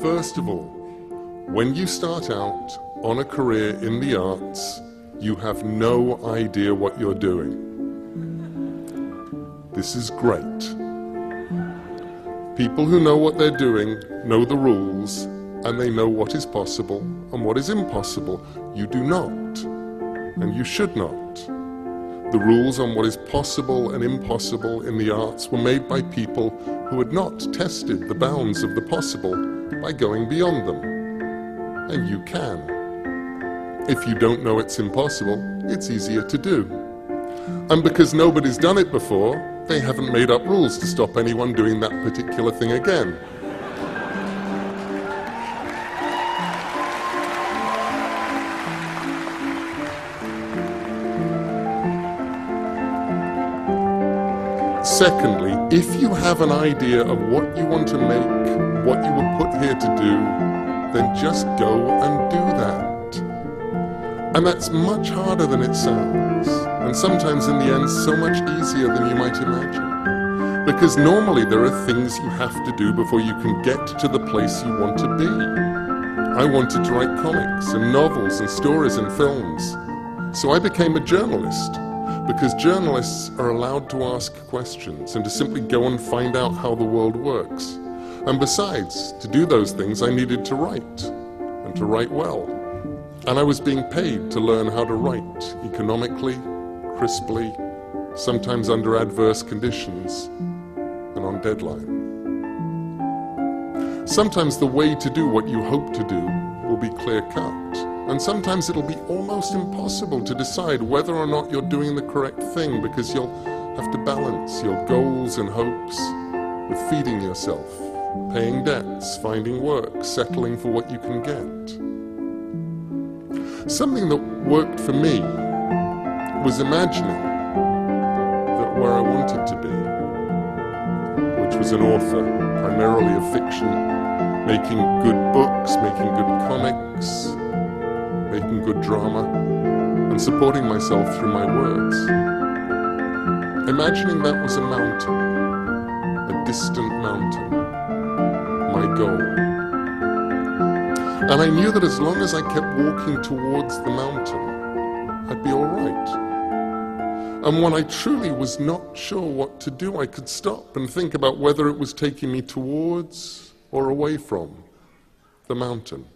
First of all, when you start out on a career in the arts, you have no idea what you're doing. This is great. People who know what they're doing know the rules, and they know what is possible and what is impossible. You do not, and you should not. The rules on what is possible and impossible in the arts were made by people who had not tested the bounds of the possible by going beyond them. And you can. If you don't know it's impossible, it's easier to do. And because nobody's done it before, they haven't made up rules to stop anyone doing that particular thing again. Secondly, if you have an idea of what you want to make, what you were put here to do, then just go and do that. And that's much harder than it sounds, and sometimes in the end so much easier than you might imagine. Because normally there are things you have to do before you can get to the place you want to be. I wanted to write comics and novels and stories and films, so I became a journalist. Because journalists are allowed to ask questions and to simply go and find out how the world works. And besides, to do those things I needed to write, and to write well. And I was being paid to learn how to write economically, crisply, sometimes under adverse conditions, and on deadline. Sometimes the way to do what you hope to do will be clear-cut. And sometimes it'll be almost impossible to decide whether or not you're doing the correct thing, because you'll have to balance your goals and hopes with feeding yourself, paying debts, finding work, settling for what you can get. Something that worked for me was imagining that where I wanted to be, which was an author, primarily of fiction, making good books, making good comics, making good drama, and supporting myself through my words. Imagining that was a mountain, a distant mountain, my goal. And I knew that as long as I kept walking towards the mountain, I'd be all right. And when I truly was not sure what to do, I could stop and think about whether it was taking me towards or away from the mountain.